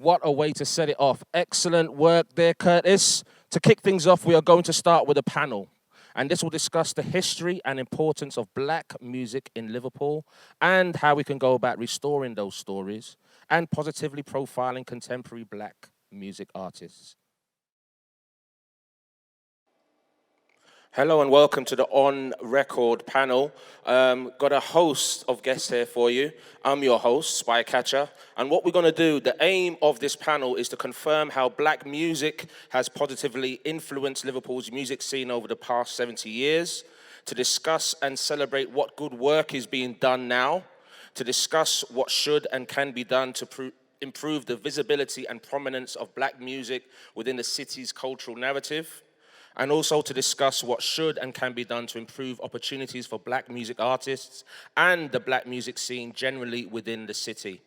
What a way to set it off. Excellent work there, Curtis. To kick things off, we are going to start with a panel. And this will discuss the history and importance of black music in Liverpool and how we can go about restoring those stories and positively profiling contemporary black music artists. Hello and welcome to the On Record panel. Got a host of guests here for you. I'm your host, Spykatcha. And what we're going to do, the aim of this panel is to confirm how black music has positively influenced Liverpool's music scene over the past 70 years, to discuss and celebrate what good work is being done now, to discuss what should and can be done to improve the visibility and prominence of black music within the city's cultural narrative, and also to discuss what should and can be done to improve opportunities for black music artists and the black music scene generally within the city.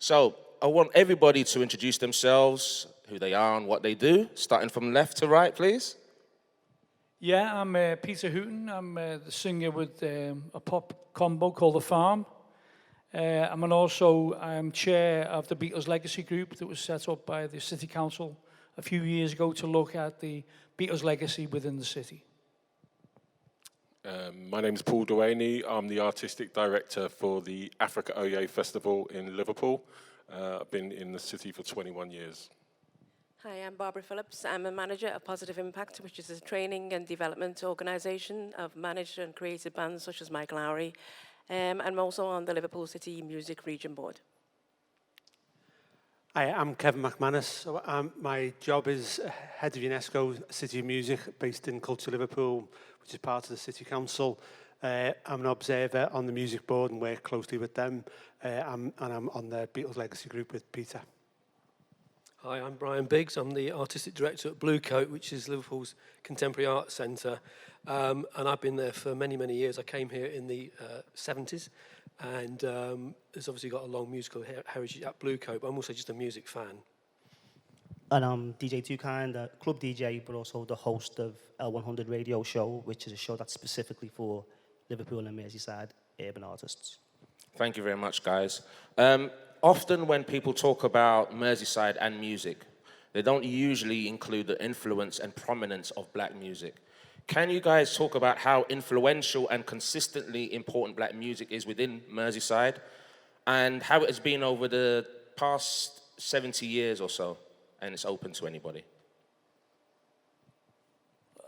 So I want everybody to introduce themselves, who they are and what they do, starting from left to right, please. Yeah, I'm Peter Hooton. I'm the singer with a pop combo called The Farm. I'm chair of the Beatles Legacy Group that was set up by the City Council a few years ago to look at the Beatles legacy within the city. My name is Paul Duhaney. I'm the artistic director for the Africa Oye Festival in Liverpool. I've been in the city for 21 years. Hi, I'm Barbara Phillips. I'm a manager of Positive Impact, which is a training and development organisation of managed and created bands such as Mike Lowry. I'm also on the Liverpool City Music Region Board. Hi, I'm Kevin McManus. So, my job is head of UNESCO City of Music based in Culture Liverpool, which is part of the City Council. I'm an observer on the music board and work closely with them. I'm on the Beatles Legacy Group with Peter. Hi, I'm Bryan Biggs. I'm the artistic director at BLUECOAT, which is Liverpool's contemporary art centre. And I've been there for many, many years. I came here in the 70s. And it's obviously got a long musical heritage at BLUECOAT, but I'm also just a music fan. And I'm DJ Duhaney, the club DJ, but also the host of L100 radio show, which is a show that's specifically for Liverpool and Merseyside urban artists. Thank you very much, guys. Often when people talk about Merseyside and music, they don't usually include the influence and prominence of black music. Can you guys talk about how influential and consistently important black music is within Merseyside and how it has been over the past 70 years or so, and it's open to anybody?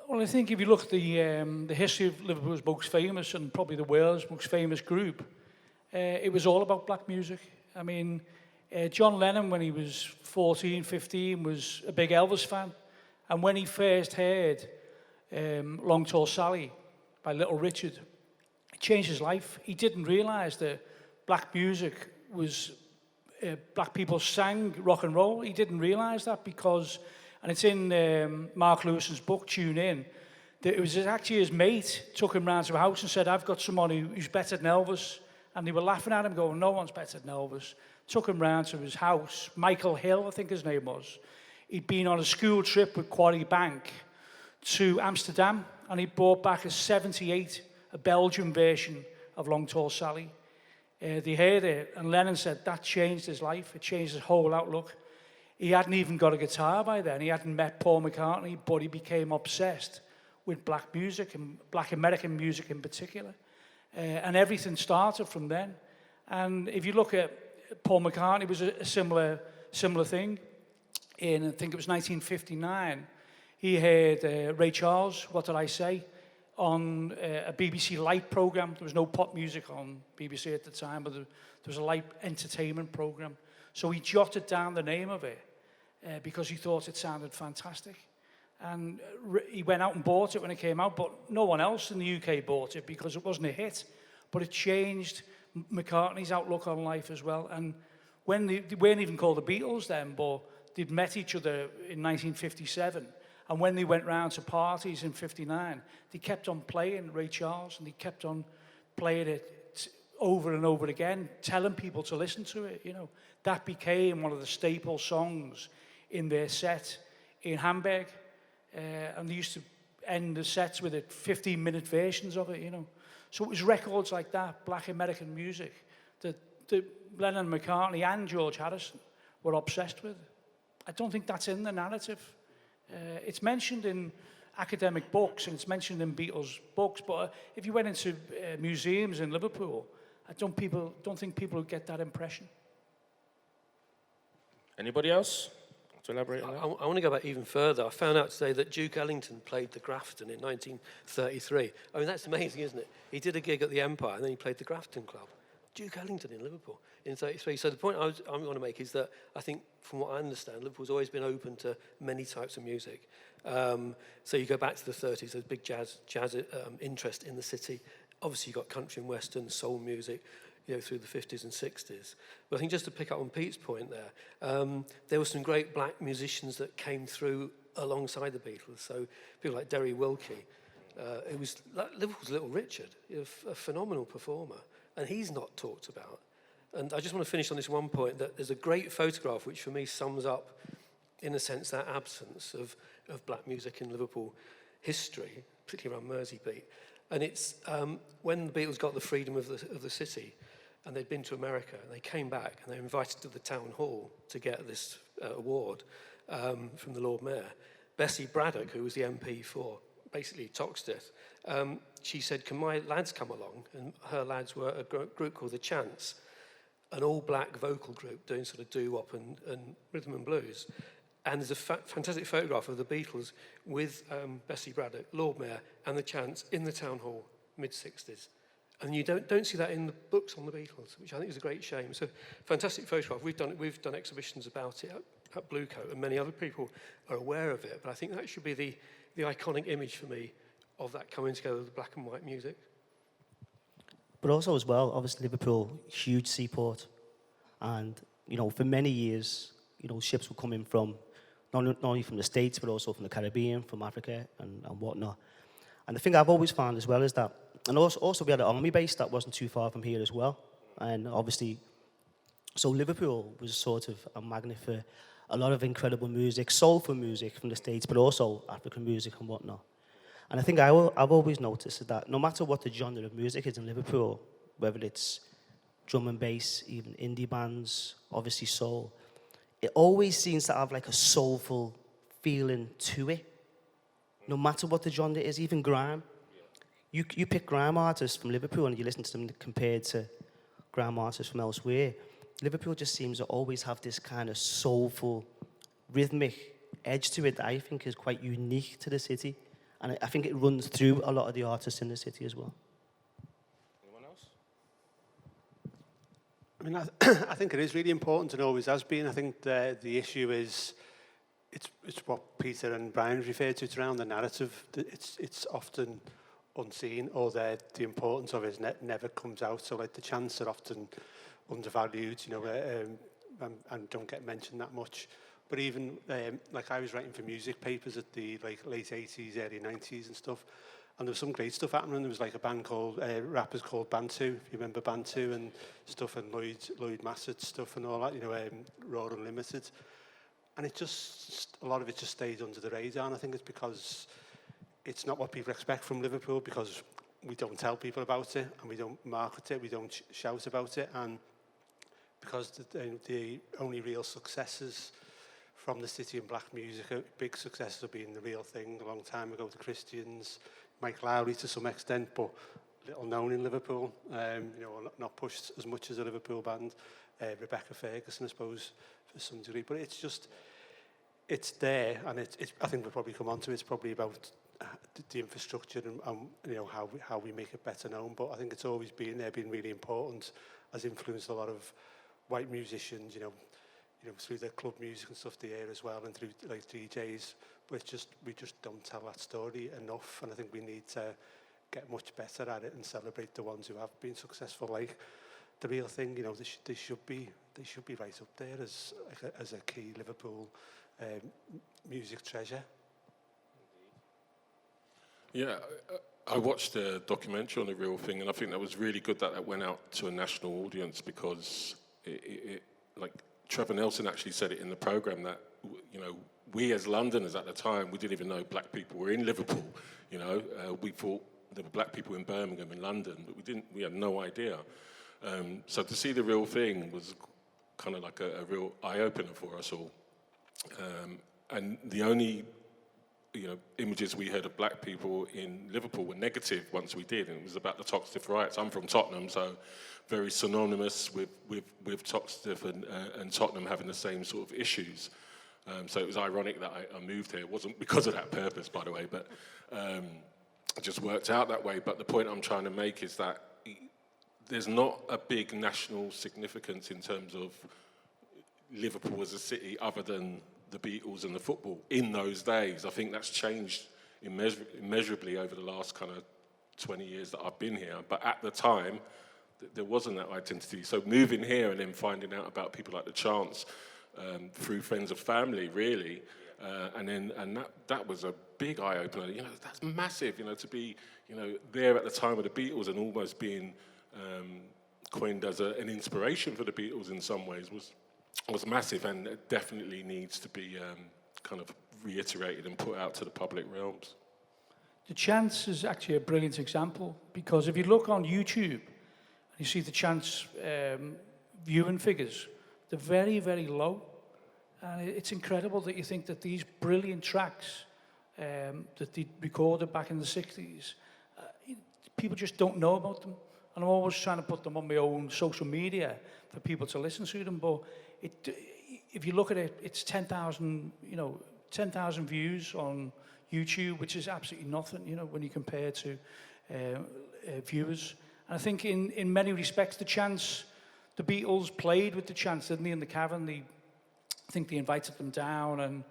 Well, I think if you look at the history of Liverpool's most famous and probably the world's most famous group, it was all about black music. I mean, John Lennon, when he was 14, 15, was a big Elvis fan. And when he first heard Long Tall Sally by Little Richard, it changed his life. He didn't realise that black music was, black people sang rock and roll. He didn't realise that because, and it's in Mark Lewison's book, Tune In, that it was actually his mate took him round to a house and said, I've got someone who's better than Elvis. And they were laughing at him going, no one's better than Elvis. Took him round to his house. Michael Hill, I think his name was. He'd been on a school trip with Quarry Bank to Amsterdam, and he brought back a Belgian version of Long Tall Sally. They heard it, and Lennon said that changed his life. It changed his whole outlook. He hadn't even got a guitar by then. He hadn't met Paul McCartney, but he became obsessed with black music, and black American music in particular. And everything started from then. And if you look at Paul McCartney, it was a similar thing. In, I think it was 1959, he heard Ray Charles, What Did I Say, on a BBC Light programme. There was no pop music on BBC at the time, but there was a light entertainment programme. So he jotted down the name of it because he thought it sounded fantastic. And he went out and bought it when it came out, but no one else in the UK bought it because it wasn't a hit. But it changed McCartney's outlook on life as well. And when they weren't even called the Beatles then, but they'd met each other in 1957. And when they went round to parties in 59, they kept on playing Ray Charles, and they kept on playing it over and over again, telling people to listen to it, you know. That became one of the staple songs in their set in Hamburg. And they used to end the sets with it, 15-minute versions of it, you know. So it was records like that, black American music, that Lennon, McCartney and George Harrison were obsessed with. I don't think that's in the narrative. It's mentioned in academic books and it's mentioned in Beatles books, but if you went into museums in Liverpool, I don't think people would get that impression. Anybody else to elaborate on that? I want to go back even further. I found out today that Duke Ellington played the Grafton in 1933. I mean, that's amazing, isn't it? He did a gig at the Empire and then he played the Grafton Club. Duke Ellington in Liverpool in 33. So the point I want to make is that I think, from what I understand, Liverpool's always been open to many types of music. So you go back to the 30s, there's big jazz interest in the city. Obviously, you've got country and western, soul music, through the 50s and 60s. But I think just to pick up on Pete's point there were some great black musicians that came through alongside the Beatles. So people like Derry Wilkie. It was like Liverpool's Little Richard, a phenomenal performer. And he's not talked about. And I just want to finish on this one point, that there's a great photograph which for me sums up, in a sense, that absence of black music in Liverpool history, particularly around Merseybeat. And it's when the Beatles got the freedom of the city, and they'd been to America, and they came back, and they were invited to the town hall to get this award from the Lord Mayor. Bessie Braddock, who was the MP for basically Toxteth, she said, can my lads come along? And her lads were a group called The Chants, an all-black vocal group doing sort of doo-wop and rhythm and blues. And there's a fantastic photograph of the Beatles with Bessie Braddock, Lord Mayor, and The Chants in the town hall, mid-60s. And you don't see that in the books on the Beatles, which I think is a great shame. It's a fantastic photograph. We've done exhibitions about it at BLUECOAT, and many other people are aware of it. But I think that should be the iconic image for me of that coming together of the black and white music. But also as well, obviously Liverpool, huge seaport. And, for many years, ships were coming from, not only from the States, but also from the Caribbean, from Africa and whatnot. And the thing I've always found as well is that, and also we had an army base that wasn't too far from here as well. And obviously, so Liverpool was sort of a magnet for a lot of incredible music, soulful music from the States, but also African music and whatnot. And I think I've always noticed that no matter what the genre of music is in Liverpool, whether it's drum and bass, even indie bands, obviously soul, it always seems to have like a soulful feeling to it. No matter what the genre is, even grime. You pick grime artists from Liverpool and you listen to them compared to grime artists from elsewhere. Liverpool just seems to always have this kind of soulful, rhythmic edge to it that I think is quite unique to the city. And I think it runs through a lot of the artists in the city as well. Anyone else? I mean, I think it is really important and always has been. I think the issue is, it's what Peter and Brian referred to. It's around the narrative. It's often unseen, or the importance of it never comes out. So like the chants are often undervalued, and don't get mentioned that much. But even like I was writing for music papers at the late 80s, early 90s and stuff, and there was some great stuff happening. There was like a band called rappers called Bantu, if you remember Bantu and stuff, and Lloyd Massett's stuff and all that, Raw Unlimited. And it just, a lot of it just stayed under the radar, and I think it's because it's not what people expect from Liverpool, because we don't tell people about it and we don't market it, we don't shout about it, and because the only real successes from the city in black music, big successes have been The Real Thing a long time ago, the Christians, Mike Lowry to some extent, but little known in Liverpool, not pushed as much as a Liverpool band, Rebecca Ferguson, I suppose, for some degree, but it's there, and I think we'll probably come on to it. It's probably about the infrastructure and how we make it better known, but I think it's always been there, been really important, has influenced a lot of white musicians, through their club music and stuff there as well, and through like DJs. But we just don't tell that story enough, and I think we need to get much better at it and celebrate the ones who have been successful. Like The Real Thing, they should be right up there as a key Liverpool music treasure. Yeah, I watched a documentary on The Real Thing, and I think that was really good that went out to a national audience, because it like Trevor Nelson actually said it in the programme that, we as Londoners at the time, we didn't even know black people were in Liverpool. We thought there were black people in Birmingham and London, but we had no idea. So to see The Real Thing was kind of like a real eye-opener for us all. And the only images we heard of black people in Liverpool were negative once we did, and it was about the Toxteth riots. I'm from Tottenham, so very synonymous with Toxteth and Tottenham having the same sort of issues. So it was ironic that I moved here. It wasn't because of that purpose, by the way, but it just worked out that way. But the point I'm trying to make is that there's not a big national significance in terms of Liverpool as a city other than the Beatles and the football in those days. I think that's changed immeasurably over the last kind of 20 years that I've been here. But at the time, there wasn't that identity. So moving here and then finding out about people like the Chants through friends of family, really, and that was a big eye opener. That's massive. To be there at the time of the Beatles and almost being coined as an inspiration for the Beatles in some ways was massive, and it definitely needs to be kind of reiterated and put out to the public realms. The Chants is actually a brilliant example, because if you look on YouTube and you see the Chants viewing figures, they're very, very low. And it's incredible that you think that these brilliant tracks that they recorded back in the 60s, people just don't know about them. And I'm always trying to put them on my own social media for people to listen to them, but if you look at it, it's 10,000 views on YouTube, which is absolutely nothing, when you compare to viewers. And I think in many respects, the Chants, the Beatles played with the Chants, didn't they, in the Cavern? I think they invited them down, and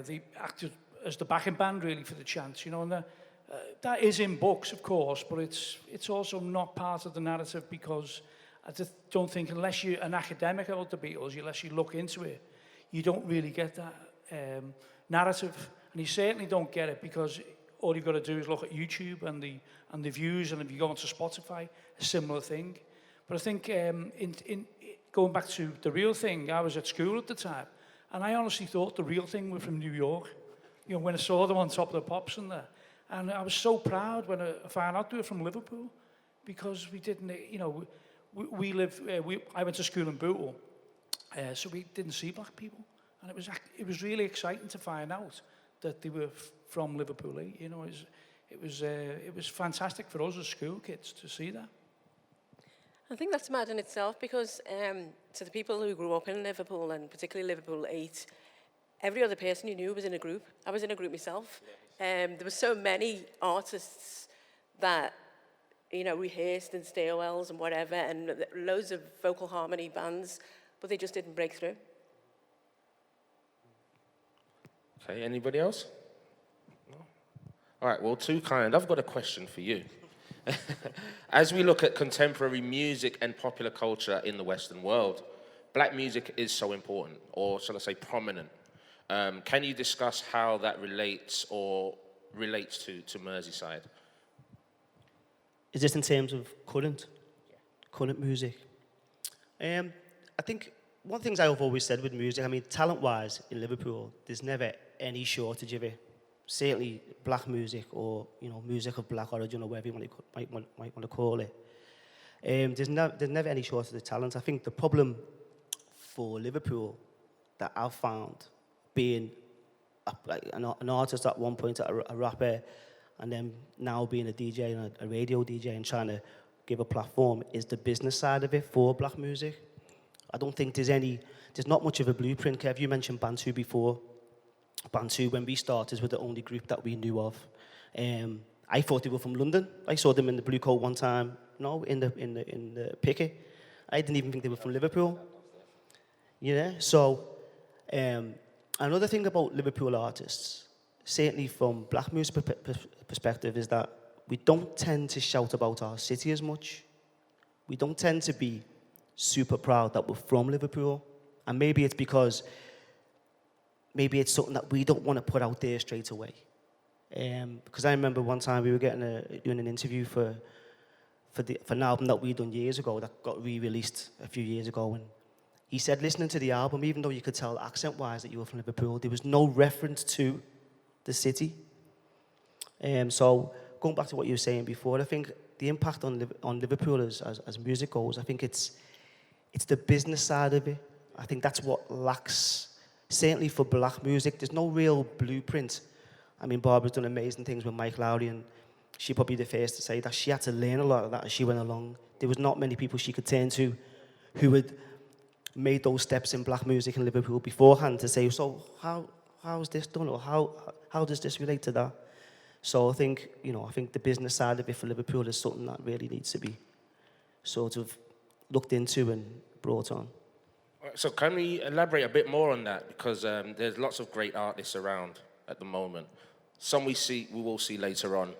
they acted as the backing band, really, for the Chants, and that is in books, of course, but it's also not part of the narrative, because I just don't think, unless you're an academic about the Beatles, unless you look into it, you don't really get that narrative. And you certainly don't get it because all you've got to do is look at YouTube and the views, and if you go onto Spotify, a similar thing. But I think in going back to the real thing, I was at school at the time, and I honestly thought the real thing were from New York. When I saw them on Top of the Pops and that. And I was so proud when I found out they were from Liverpool, because we didn't, I went to school in Bootle, so we didn't see black people. And it was really exciting to find out that they were from Liverpool. It was fantastic for us as school kids to see that. I think that's mad in itself, because to the people who grew up in Liverpool, and particularly Liverpool 8, every other person you knew was in a group. I was in a group myself. There were so many artists that, rehearsed in stairwells and whatever, and loads of vocal harmony bands, but they just didn't break through. Okay, anybody else? No? All right, well, I've got a question for you. As we look at contemporary music and popular culture in the Western world, black music is so important, or shall I say prominent. Can you discuss how that relates to Merseyside? Is this in terms of current music? I think one thing I've always said with music, talent-wise in Liverpool, there's never any shortage of it. Certainly black music, or music of black origin, or whatever you might want to call it. There's never any shortage of talent. I think the problem for Liverpool that I've found, being an artist at one point, a rapper, and then now being a DJ and a radio DJ and trying to give a platform, is the business side of it for black music. I don't think there's not much of a blueprint. Kev, you mentioned Bantu before. Bantu, when we started, were the only group that we knew of. I thought they were from London. I saw them in the BLUECOAT one time, in the Picket. I didn't even think they were from Liverpool. So another thing about Liverpool artists, certainly from black music perspective, is that we don't tend to shout about our city as much. We don't tend to be super proud that we're from Liverpool. And maybe it's because it's something that we don't want to put out there straight away. Because I remember one time we were doing an interview for an album that we'd done years ago that got re-released a few years ago, and he said, listening to the album, even though you could tell accent-wise that you were from Liverpool, there was no reference to the city. So going back to what you were saying before, I think the impact on Liverpool as music goes, I think it's it's the business side of it. I think that's what lacks, certainly for black music. There's no real blueprint. I mean, Barbara's done amazing things with Mike Lowry, and she'd probably be the first to say that she had to learn a lot of that as she went along. There was not many people she could turn to who had made those steps in black music in Liverpool beforehand to say, so how is this done, or how does this relate to that? So I think, I think the business side of it for Liverpool is something that really needs to be sort of looked into and brought on. So can we elaborate a bit more on that? Because there's lots of great artists around at the moment. Some we will see later on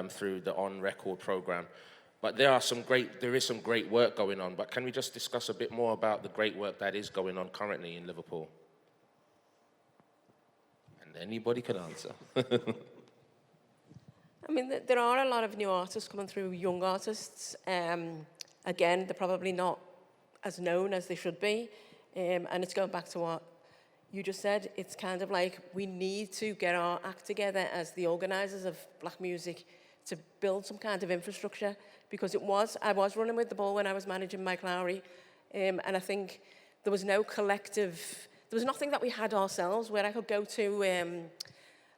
through the On Record program. But there is some great work going on. But can we just discuss a bit more about the great work that is going on currently in Liverpool? And anybody can answer. I mean, there are a lot of new artists coming through, young artists. Again, they're probably not as known as they should be. And it's going back to what you just said. It's kind of like we need to get our act together as the organisers of black music to build some kind of infrastructure, because I was running with the ball when I was managing Mike Lowry, and I think there was no collective, there was nothing that we had ourselves where I could go to.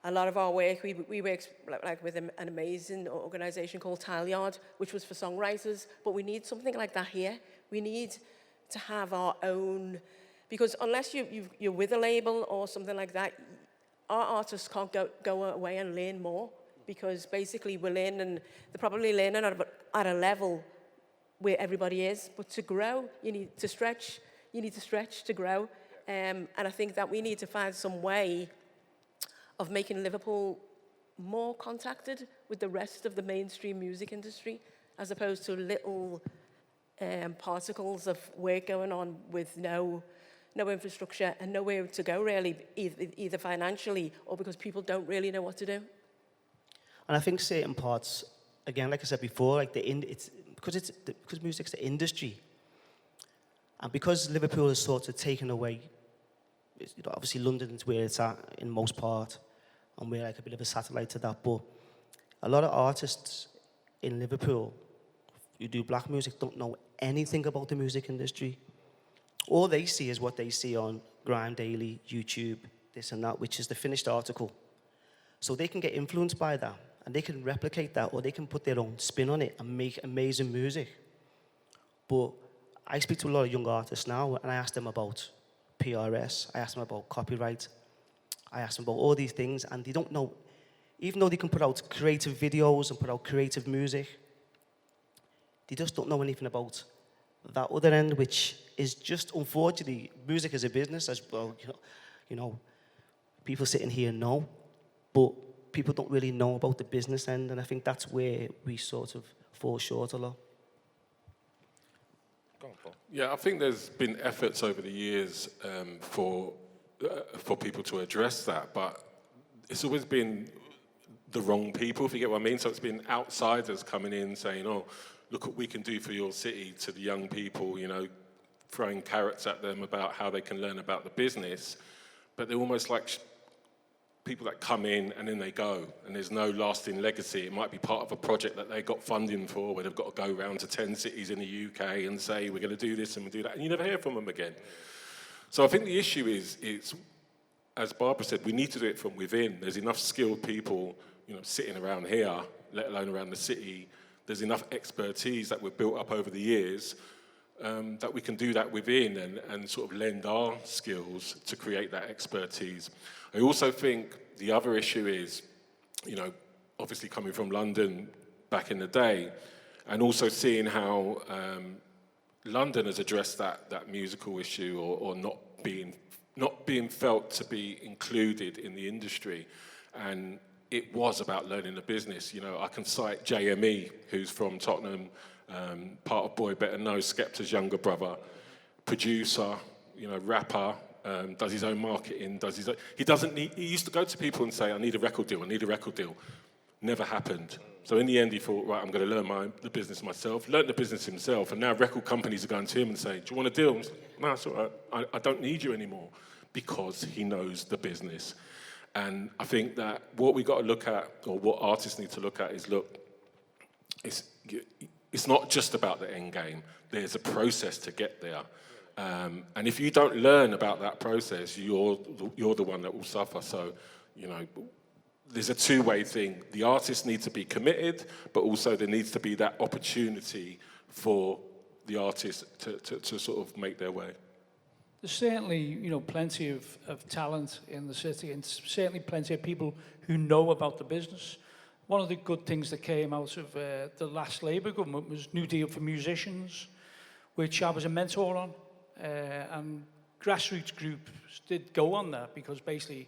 A lot of our work, we worked like with an amazing organisation called Tileyard, which was for songwriters, but we need something like that here. We need to have our own, because unless you're with a label or something like that, our artists can't go away and learn more, because basically we're learning, they're probably learning at a level where everybody is, but to grow, you need to stretch to grow. And I think that we need to find some way of making Liverpool more contacted with the rest of the mainstream music industry, as opposed to little particles of work going on with no infrastructure and nowhere to go really, either financially or because people don't really know what to do. And I think certain parts, again, like I said before, like because music's the industry, and because Liverpool is sort of taken away, obviously London is where it's at in most part, and we're like a bit of a satellite to that, but a lot of artists in Liverpool who do black music don't know anything about the music industry. All they see is what they see on Grime Daily, YouTube, this and that, which is the finished article. So they can get influenced by that, and they can replicate that, or they can put their own spin on it and make amazing music. But I speak to a lot of young artists now, and I ask them about PRS, I ask them about copyright, I ask them about all these things, and they don't know, even though they can put out creative videos and put out creative music, they just don't know anything about that other end, which is just, unfortunately, music is a business as well. People sitting here know, but people don't really know about the business end, and I think that's where we sort of fall short a lot. Yeah, I think there's been efforts over the years for people to address that, but it's always been the wrong people, if you get what I mean. So it's been outsiders coming in saying, oh, look what we can do for your city, to the young people, throwing carrots at them about how they can learn about the business. But they're almost like people that come in and then they go, and there's no lasting legacy. It might be part of a project that they got funding for, where they've got to go around to 10 cities in the UK and say, we're going to do this and we'll do that, and you never hear from them again. So I think the issue is, as Barbara said, we need to do it from within. There's enough skilled people, sitting around here, let alone around the city. There's enough expertise that we've built up over the years that we can do that within and sort of lend our skills to create that expertise. I also think the other issue is, obviously coming from London back in the day, and also seeing how London has addressed that musical issue or not being felt to be included in the industry. And it was about learning the business. I can cite JME, who's from Tottenham, part of Boy Better Know, Skepta's younger brother, producer, rapper, does his own marketing, he used to go to people and say, I need a record deal. Never happened. So in the end, he thought, right, I'm going to learn the business myself, learned the business himself, and now record companies are going to him and saying, do you want a deal? No, it's all right. I don't need you anymore, because he knows the business. And I think that what we got to look at, or what artists need to look at, is it's it's not just about the end game. There's a process to get there. And if you don't learn about that process, you're the one that will suffer. So, you know, there's a two-way thing. The artists need to be committed, but also there needs to be that opportunity for the artists to sort of make their way. There's certainly, you know, plenty of talent in the city, and certainly plenty of people who know about the business. One of the good things that came out of the last Labour government was New Deal for Musicians, which I was a mentor on, and grassroots groups did go on that because basically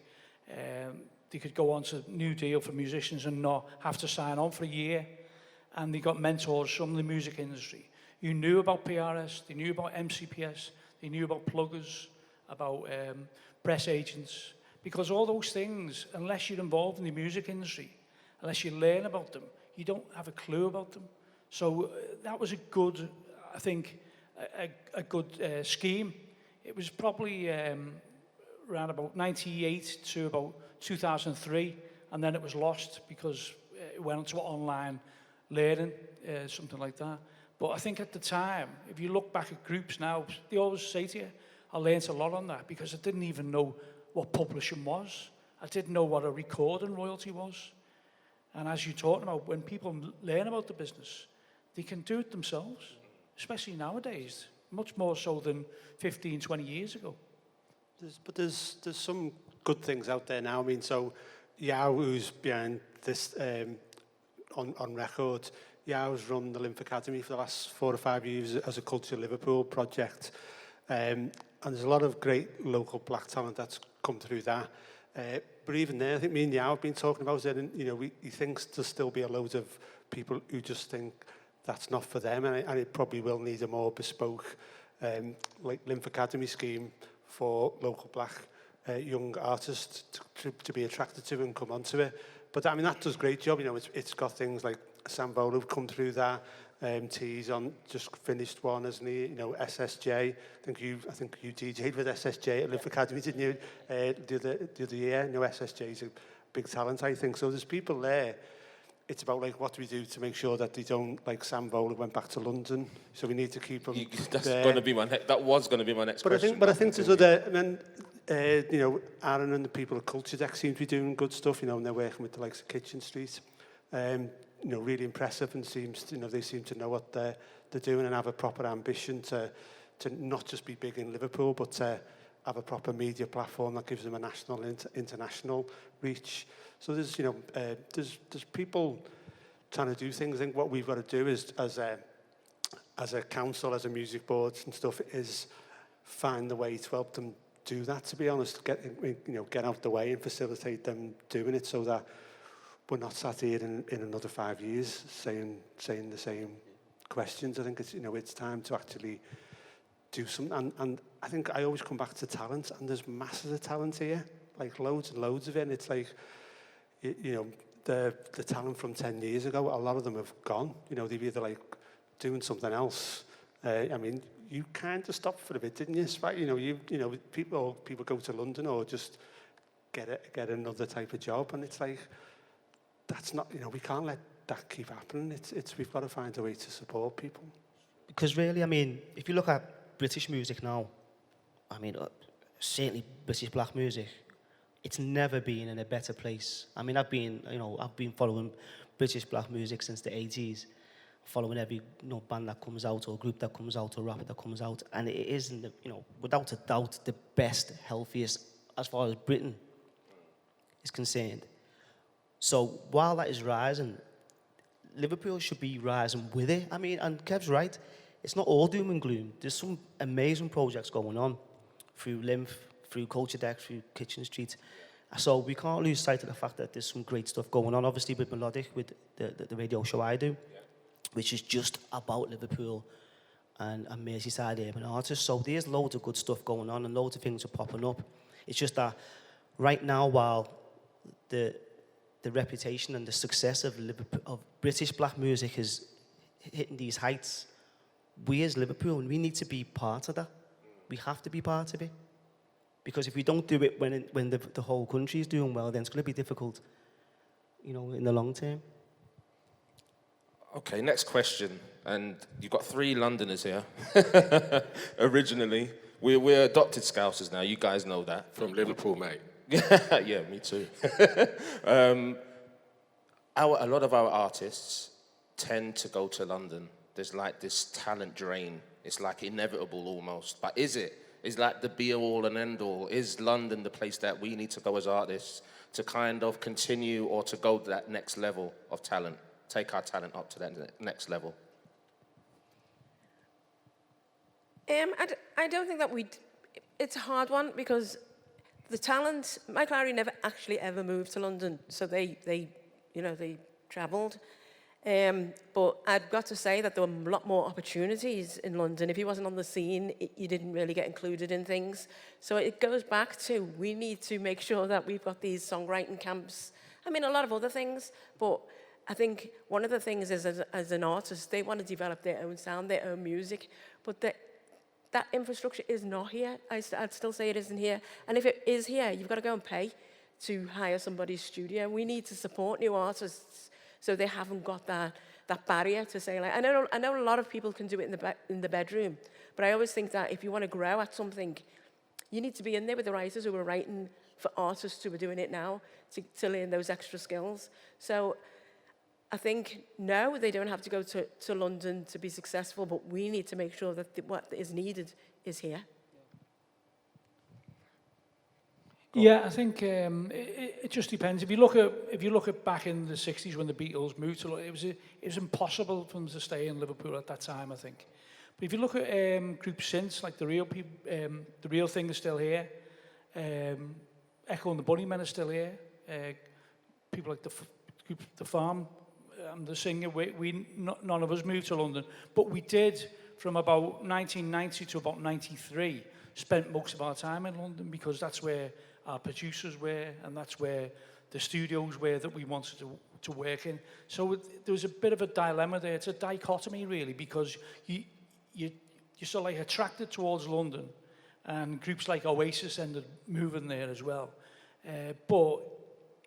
they could go on to New Deal for Musicians and not have to sign on for a year, and they got mentors from the music industry who knew about PRS, they knew about MCPS, they knew about pluggers, about press agents, because all those things, unless you're involved in the music industry, unless you learn about them, you don't have a clue about them. So that was a good, I think, a good scheme. It was probably around about 98 to about 2003, and then it was lost because it went into online learning, something like that. But I think at the time, if you look back at groups now, they always say to you, I learned a lot on that because I didn't even know what publishing was. I didn't know what a recording royalty was. And as you're talking about, when people learn about the business, they can do it themselves, especially nowadays, much more so than 15, 20 years ago. There's some good things out there now. I mean, so Yao, who's behind this on record, Yao's run the Lymph Academy for the last 4 or 5 years as a Culture Liverpool project. And there's a lot of great local black talent that's come through that. But even there, I think me and Yao have been talking about it, and you know, he thinks there'll still be a load of people who just think that's not for them, and it probably will need a more bespoke like Lymph Academy scheme for local black young artists to be attracted to and come onto it. But I mean, that does a great job. You know, it's got things like Sam Volo have come through that. T's on just finished one, hasn't he? You know, SSJ. I think you DJ'd with SSJ at Lymph Academy, didn't you? The other year. You know, SSJ's a big talent, I think. So there's people there. It's about like what do we do to make sure that they don't, like Sam Volo went back to London. So we need to keep them. That was going to be my next question. But I think there's other. And then you know, Aaron and the people at Culture Deck seem to be doing good stuff. You know, and they're working with the likes of Kitchen Street. You know, really impressive, and they seem to know what they're doing and have a proper ambition to not just be big in Liverpool, but to have a proper media platform that gives them a national, international reach. So there's people trying to do things. I think what we've got to do is, as a council, as a music board and stuff, is find the way to help them do that. To be honest, get out the way and facilitate them doing it, so that we're not sat here in another 5 years saying the same questions. I think it's time to actually do something. And I think I always come back to talent, and there's masses of talent here, like loads and loads of it. And it's like, you know, the talent from 10 years ago, a lot of them have gone. You know, they've either like doing something else. I mean, you kind of stopped for a bit, didn't you? Right? You know, people go to London or just get another type of job, and it's like, that's not, you know, we can't let that keep happening. We've got to find a way to support people. Because really, I mean, if you look at British music now, I mean, certainly British black music, it's never been in a better place. I mean, I've been following British black music since the 80s, following every band that comes out or group that comes out or rapper that comes out, and it is, without a doubt, the best, healthiest as far as Britain is concerned. So while that is rising, Liverpool should be rising with it. I mean, and Kev's right, it's not all doom and gloom. There's some amazing projects going on through Lymph, through Culture Deck, through Kitchen Street. So we can't lose sight of the fact that there's some great stuff going on, obviously with Melodic, with the radio show I do, which is just about Liverpool and Merseyside urban artists. So there's loads of good stuff going on and loads of things are popping up. It's just that right now, while the reputation and the success of British black music is hitting these heights, we as Liverpool, we need to be part of that. We have to be part of it. Because if we don't do it when the whole country is doing well, then it's going to be difficult, in the long term. Okay, next question. And you've got 3 Londoners here, originally. We're adopted Scousers now, you guys know that. From Liverpool, mate. Yeah, me too. A lot of our artists tend to go to London. There's like this talent drain. It's like inevitable almost. But is it? Is like the be-all and end-all? Is London the place that we need to go as artists to kind of continue or to go to that next level of talent, take our talent up to that next level? I don't think that it's a hard one because the talent, Mike Lowry never actually ever moved to London, so they travelled. But I've got to say that there were a lot more opportunities in London. If he wasn't on the scene, you didn't really get included in things. So it goes back to, we need to make sure that we've got these songwriting camps. I mean, a lot of other things, but I think one of the things is as an artist, they want to develop their own sound, their own music, but that infrastructure is not here. I'd still say it isn't here. And if it is here, you've got to go and pay to hire somebody's studio. We need to support new artists so they haven't got that barrier to say, like, I know a lot of people can do it in the bedroom, but I always think that if you want to grow at something, you need to be in there with the writers who are writing for artists who are doing it now to learn those extra skills. So I think, no, they don't have to go to London to be successful, but we need to make sure that what is needed is here. Yeah, I think it just depends. If you look at back in the 60s when the Beatles moved to London, it was impossible for them to stay in Liverpool at that time, I think. But if you look at groups since, like the Real Thing is still here, Echo and the Bunnymen are still here, people like the Farm, the singer, none of us moved to London, but we did from about 1990 to about 93, spent most of our time in London because that's where our producers were and that's where the studios were that we wanted to work in. So there was a bit of a dilemma there. It's a dichotomy really, because you're sort of like attracted towards London, and groups like Oasis ended moving there as well. But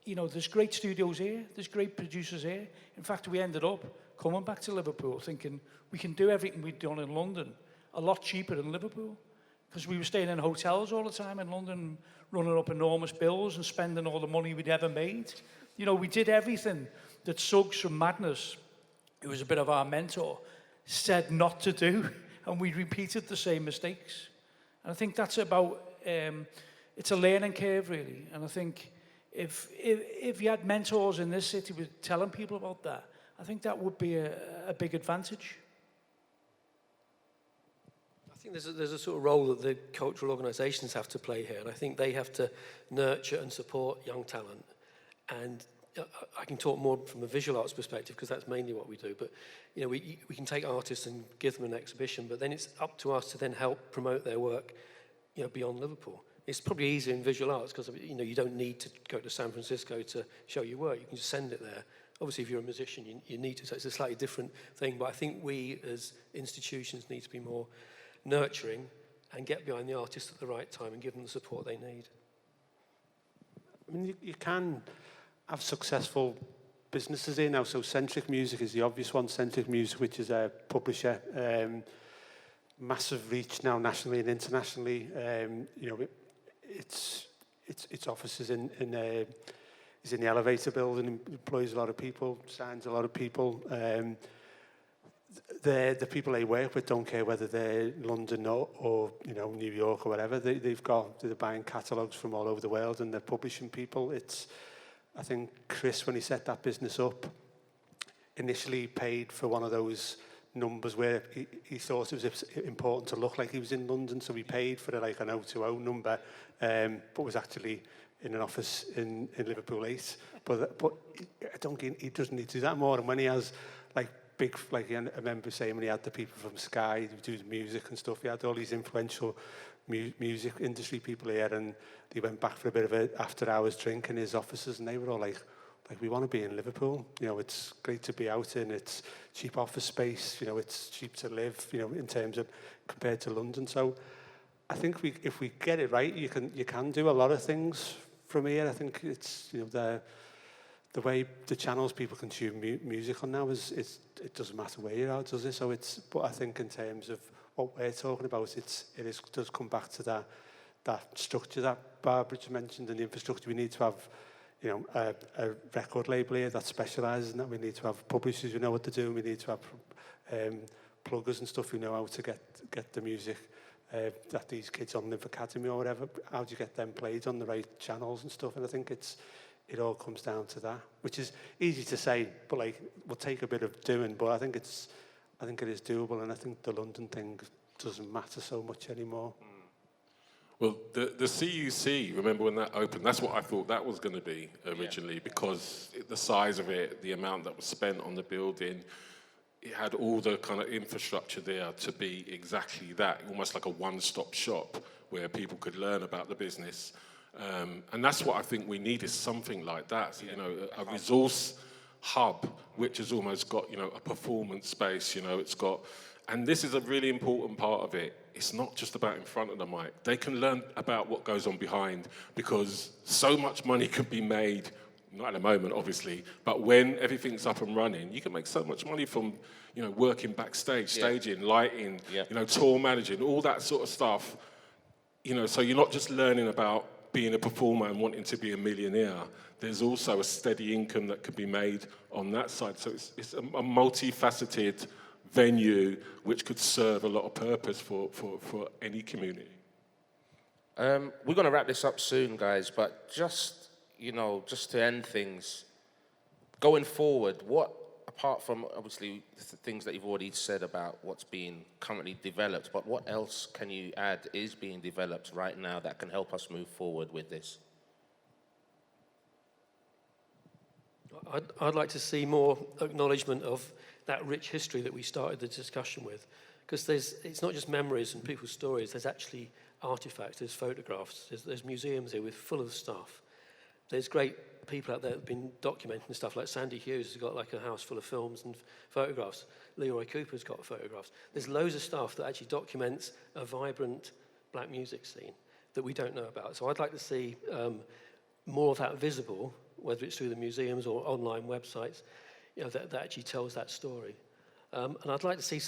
you know, there's great studios here, there's great producers here. In fact, we ended up coming back to Liverpool thinking we can do everything we'd done in London a lot cheaper than Liverpool, because we were staying in hotels all the time in London, running up enormous bills and spending all the money we'd ever made. You know, we did everything that Suggs from Madness, who was a bit of our mentor, said not to do, and we repeated the same mistakes. And I think that's about, it's a learning curve really, and I think if you had mentors in this city with telling people about that, I think that would be a big advantage. I think there's a sort of role that the cultural organisations have to play here, and I think they have to nurture and support young talent. And I can talk more from a visual arts perspective because that's mainly what we do. But you know, we can take artists and give them an exhibition, but then it's up to us to then help promote their work, you know, beyond Liverpool. It's probably easier in visual arts because you know you don't need to go to San Francisco to show your work. You can just send it there. Obviously, if you're a musician, you need to. So it's a slightly different thing. But I think we, as institutions, need to be more nurturing and get behind the artists at the right time and give them the support they need. I mean, you can have successful businesses here now. So Centric Music is the obvious one. Centric Music, which is a publisher, massive reach now nationally and internationally. You know, its offices is in the elevator building, employs a lot of people, signs a lot of people. The people they work with don't care whether they're London or you know, New York or whatever. They're buying catalogues from all over the world and they're publishing people. I think Chris, when he set that business up, initially paid for one of those numbers where he thought it was important to look like he was in London, so he paid for like an 020 number, but was actually in an office in Liverpool 8. But I don't think he doesn't need to do that more. And when he has like big, like I remember saying when he had the people from Sky who do the music and stuff, he had all these influential music industry people here, and they went back for a bit of an after-hours drink in his offices, and they were all like, we want to be in Liverpool. You know, it's great to be out in. It's cheap office space. You know, it's cheap to live. You know, in terms of compared to London. So, I think if we get it right, you can do a lot of things from here. I think it's, you know, the way the channels people consume music on now it doesn't matter where you are, does it? So but I think in terms of what we're talking about, does come back to that structure that Barbara just mentioned, and the infrastructure. We need to have, you know, a record label here that specialises in that. We need to have publishers who know what to do. We need to have pluggers and stuff who know how to get the music that these kids on Live Academy or whatever, how do you get them played on the right channels and stuff. And I think it all comes down to that, which is easy to say, but like will take a bit of doing. But I think it is doable, and I think the London thing doesn't matter so much anymore. Well, the CUC, remember when that opened? That's what I thought that was going to be originally, because the size of it, the amount that was spent on the building, it had all the kind of infrastructure there to be exactly that, almost like a one-stop shop where people could learn about the business. And that's what I think we need, is something like that, so, you know, a resource hub, which has almost got, you know, a performance space, you know, it's got, and this is a really important part of it. It's not just about in front of the mic. They can learn about what goes on behind, because so much money could be made, not at the moment, obviously, but when everything's up and running, you can make so much money from, you know, working backstage, staging, lighting, you know, tour managing, all that sort of stuff. You know, so you're not just learning about being a performer and wanting to be a millionaire. There's also a steady income that can be made on that side. So it's a multifaceted venue which could serve a lot of purpose for any community. We're going to wrap this up soon, guys, but just to end things, going forward, what, apart from obviously the things that you've already said about what's being currently developed, but what else can you add is being developed right now that can help us move forward with this? I'd like to see more acknowledgement of that rich history that we started the discussion with, because it's not just memories and people's stories, there's actually artifacts, there's photographs, there's museums here full of stuff. There's great people out there that have been documenting stuff, like Sandy Hughes has got like a house full of films and photographs. Leroy Cooper's got photographs. There's loads of stuff that actually documents a vibrant black music scene that we don't know about. So I'd like to see more of that visible, whether it's through the museums or online websites, you know, that actually tells that story. And I'd like to see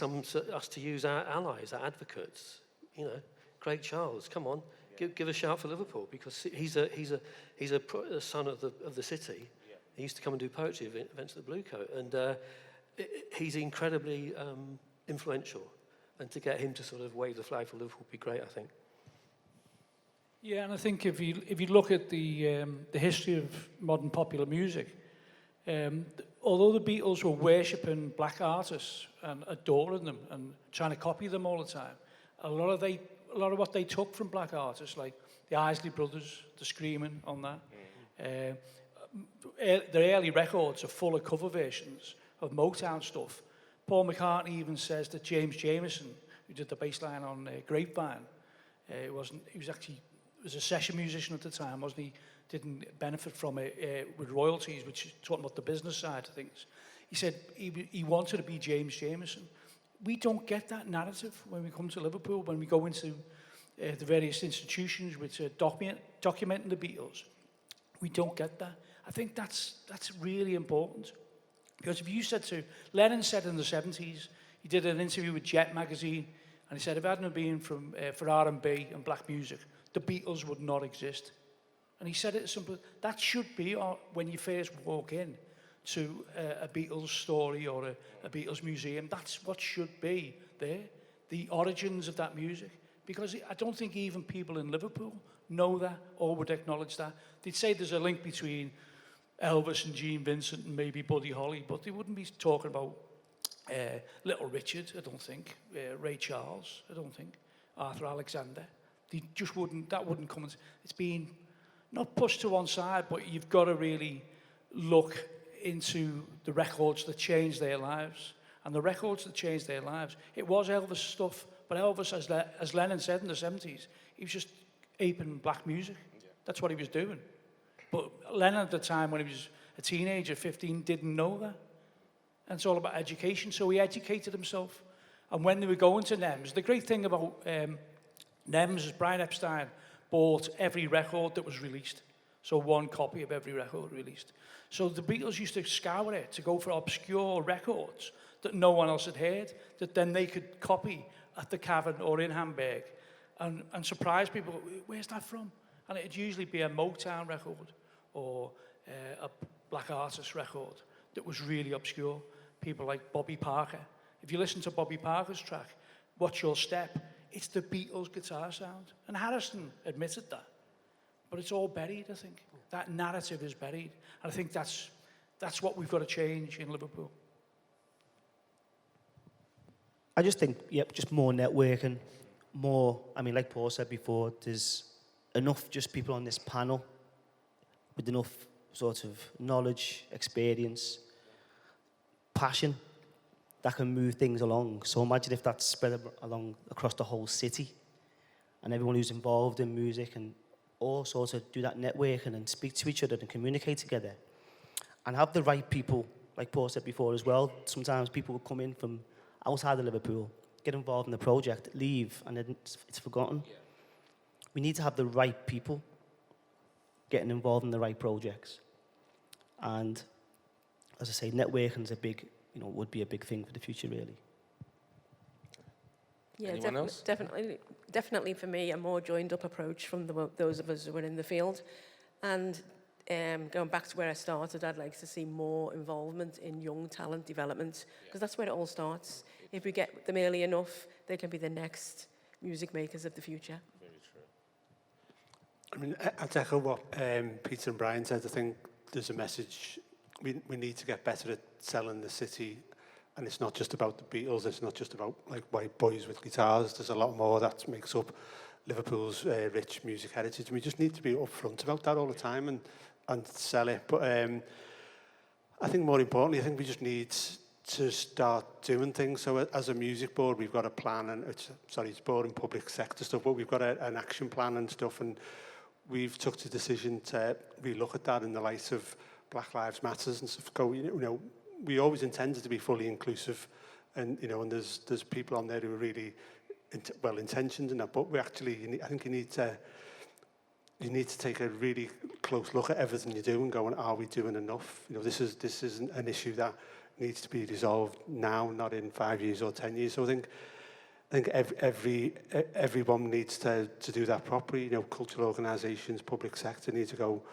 us to use our allies, our advocates. You know, Craig Charles, come on, give a shout for Liverpool, because he's a son of the city. Yeah. He used to come and do poetry events at the BLUECOAT, and he's incredibly influential. And to get him to sort of wave the flag for Liverpool would be great, I think. Yeah, and I think if you look at the history of modern popular music, although the Beatles were worshipping black artists and adoring them and trying to copy them all the time, a lot of what they took from black artists, like the Isley Brothers, the Screaming on that, their early records are full of cover versions of Motown stuff. Paul McCartney even says that James Jamerson, who did the bass line on Grapevine, he was a session musician at the time, wasn't he? Didn't benefit from it with royalties, which is talking about the business side of things. He said he wanted to be James Jamerson. We don't get that narrative when we come to Liverpool, when we go into the various institutions which are documenting the Beatles. We don't get that. I think that's really important. Because if you said to, Lennon said in the 70s, he did an interview with Jet magazine, and he said, if it hadn't been for R&B and black music, the Beatles would not exist. And he said it simple. That should be when you first walk in to a Beatles story or a Beatles museum. That's what should be there, the origins of that music. Because I don't think even people in Liverpool know that or would acknowledge that. They'd say there's a link between Elvis and Gene Vincent and maybe Buddy Holly, but they wouldn't be talking about Little Richard, I don't think, Ray Charles, I don't think, Arthur Alexander. They just wouldn't, that wouldn't come. It's been not pushed to one side, but you've got to really look into the records that changed their lives. And the records that changed their lives, it was Elvis stuff, but Elvis, as Lennon said in the 70s, he was just aping black music. Yeah. That's what he was doing. But Lennon at the time, when he was a teenager, 15, didn't know that. And it's all about education, so he educated himself. And when they were going to NEMS, the great thing about NEMS is Brian Epstein bought every record that was released. So one copy of every record released. So the Beatles used to scour it to go for obscure records that no one else had heard, that then they could copy at the Cavern or in Hamburg and surprise people. Where's that from? And it'd usually be a Motown record or a black artist record that was really obscure. People like Bobby Parker. If you listen to Bobby Parker's track, What's Your Step? It's the Beatles guitar sound. And Harrison admitted that. But it's all buried, I think. That narrative is buried. And I think that's what we've got to change in Liverpool. I just think, yep, just more networking, more, I mean, like Paul said before, there's enough just people on this panel with enough sort of knowledge, experience, passion that can move things along. So imagine if that's spread along across the whole city and everyone who's involved in music and all sorts of do that networking and speak to each other and communicate together and have the right people, like Paul said before as well. Sometimes people will come in from outside of Liverpool, get involved in the project, leave, and then it's forgotten. Yeah. We need to have the right people getting involved in the right projects. And as I say, networking is a big, would be a big thing for the future, really. Yeah, Anyone else? Definitely for me, a more joined-up approach from those of us who are in the field. And going back to where I started, I'd like to see more involvement in young talent development, because that's where it all starts. If we get them early enough, they can be the next music makers of the future. Very true. I mean, I'd echo what Peter and Brian said. I think there's a message. We need to get better at selling the city. And it's not just about the Beatles, it's not just about like white boys with guitars. There's a lot more that makes up Liverpool's rich music heritage. And we just need to be upfront about that all the time and sell it. But I think more importantly, I think we just need to start doing things. So as a music board, we've got a plan, and it's board and public sector stuff, but we've got an action plan and stuff, and we've took the decision to relook at that in the light of Black Lives Matters and stuff. We always intended to be fully inclusive, and and there's people on there who are really well intentioned in that, but I think you need to take a really close look at everything you do and go, are we doing enough? This isn't an issue that needs to be resolved now, not in 5 years or 10 years. So I think everyone needs to do that properly. Cultural organisations, public sector need to go,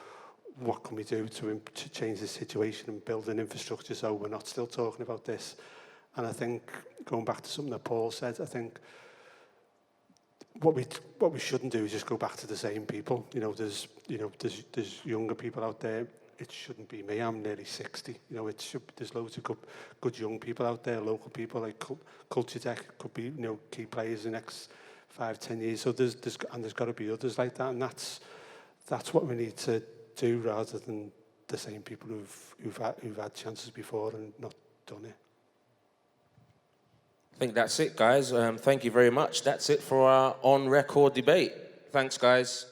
what can we do to change this situation and build an infrastructure so we're not still talking about this? And I think, going back to something that Paul said, I think what we shouldn't do is just go back to the same people. There's younger people out there. It shouldn't be me. I'm nearly 60. There's loads of good young people out there, local people like Culture Tech could be key players in the next 5-10 years. So there's got to be others like that, and that's what we need to do rather than the same people who've had chances before and not done it. I think that's it, guys. Thank you very much. That's it for our on-record debate. Thanks, guys.